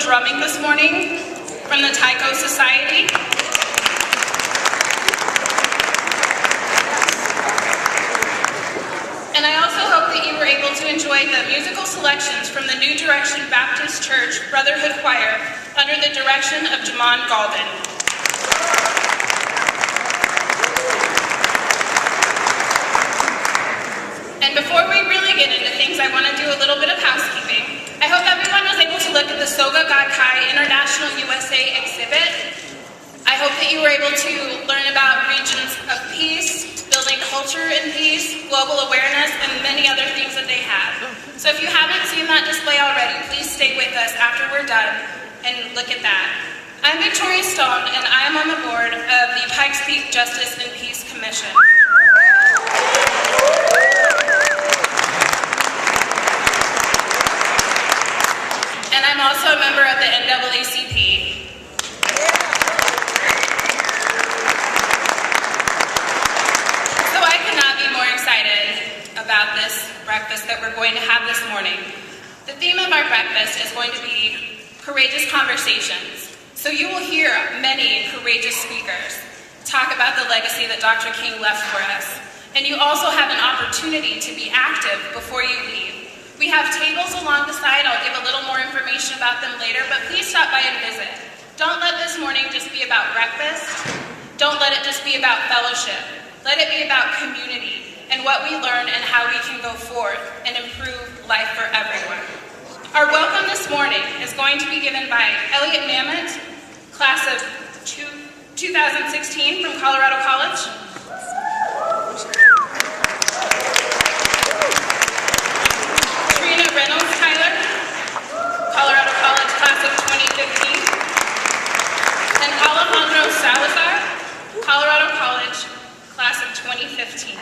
drumming this morning from the Taiko Society. And I also hope that you were able to enjoy the musical selections from the New Direction Baptist Church Brotherhood Choir under the direction of Jamon Galden. And before we really get into things, I want to do a little bit of housekeeping. I hope everyone was able to look at the Soga Gakkai International USA exhibit. I hope that you were able to learn about regions of peace, building culture in peace, global awareness, and many other things that they have. So if you haven't seen that display already, please stay with us after we're done and look at that. I'm Victoria Stone, and I am on the board of the Pikes Peak Justice and Peace Commission. And I'm also a member of the NAACP. So I could not be more excited about this breakfast that we're going to have this morning. The theme of our breakfast is going to be courageous conversations. So you will hear many courageous speakers talk about the legacy that Dr. King left for us. And you also have an opportunity to be active before you leave. We have tables along the side. I'll give a little more information about them later, but please stop by and visit. Don't let this morning just be about breakfast. Don't let it just be about fellowship. Let it be about community and what we learn and how we can go forth and improve life for everyone. Our welcome this morning is going to be given by Elliot Mamet, class of 2016 from Colorado College. Trina Reynolds Tyler, Colorado College class of 2015. And Alejandro Salazar, Colorado College class of 2015.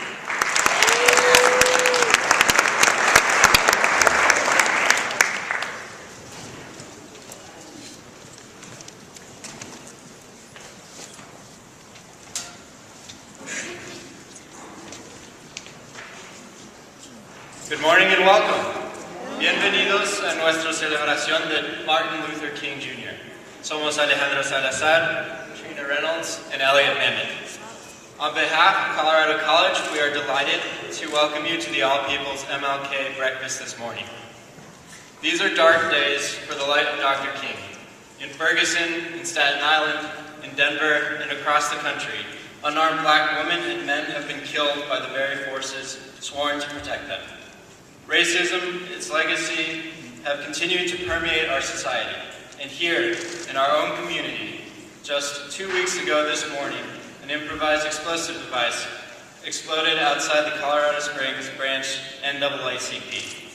Good morning and welcome. Bienvenidos a nuestra celebración de Martin Luther King Jr. Somos Alejandro Salazar, Trina Reynolds, and Elliot Mamet. On behalf of Colorado College, we are delighted to welcome you to the All People's MLK breakfast this morning. These are dark days for the life of Dr. King. In Ferguson, in Staten Island, in Denver, and across the country, unarmed black women and men have been killed by the very forces sworn to protect them. Racism, its legacy, have continued to permeate our society. And here, in our own community, just 2 weeks ago this morning, an improvised explosive device exploded outside the Colorado Springs branch NAACP.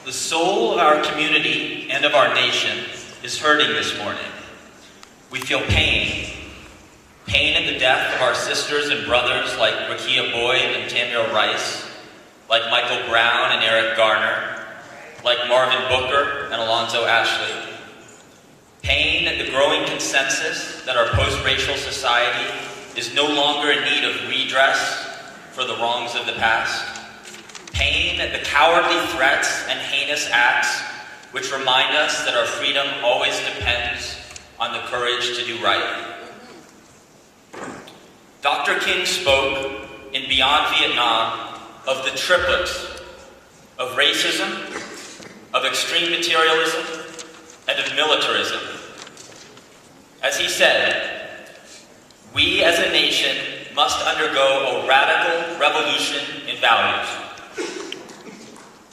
The soul of our community and of our nation is hurting this morning. We feel pain. Pain in the death of our sisters and brothers like Rakia Boyd and Tamir Rice, like Michael Brown and Eric Garner, like Marvin Booker and Alonzo Ashley. Pain at the growing consensus that our post-racial society is no longer in need of redress for the wrongs of the past. Pain at the cowardly threats and heinous acts which remind us that our freedom always depends on the courage to do right. Dr. King spoke in Beyond Vietnam of the triplets of racism, of extreme materialism, and of militarism. As he said, we as a nation must undergo a radical revolution in values.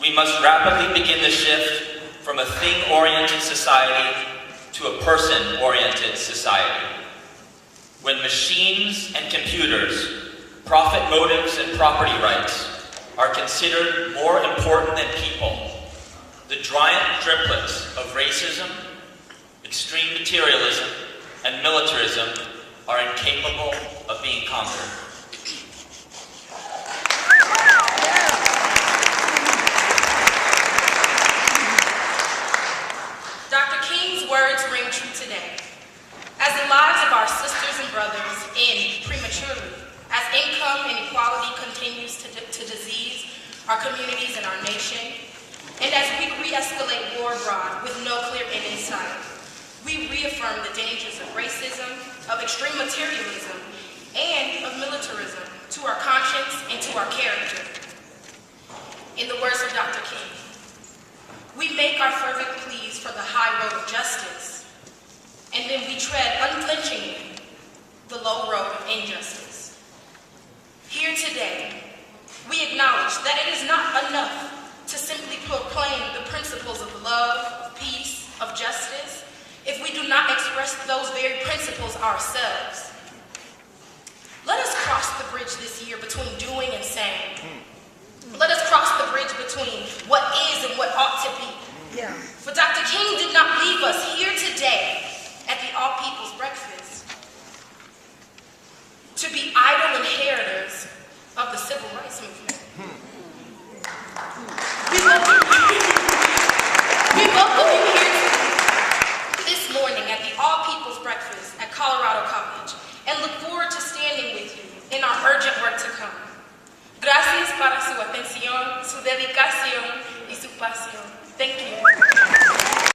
We must rapidly begin the shift from a thing-oriented society to a person-oriented society. When machines and computers, profit motives and property rights are considered more important than people, the giant triplets of racism, extreme materialism, and militarism are incapable of being conquered. Dr. King's words ring true today. As the lives of our sisters and brothers end prematurely, as income inequality continues to disease our communities and our nation, as we re-escalate war abroad with no clear end in sight, we reaffirm the dangers of racism, of extreme materialism, and of militarism to our conscience and to our character. In the words of Dr. King, we make our fervent pleas for the high road of justice, and then we tread unflinchingly the low road of injustice. Here today, we acknowledge that it is not enough to simply proclaim the principles of love, of peace, of justice, if we do not express those very principles ourselves. Let us cross the bridge this year between doing and saying. Let us cross the bridge between what is and what ought to be. Yeah. For Dr. King did not leave us here today at the All People's Breakfast to be idle inheritors of the civil rights movement. We welcome you here this morning at the All People's Breakfast at Colorado College and look forward to standing with you in our urgent work to come. Gracias para su atención, su dedicación y su pasión.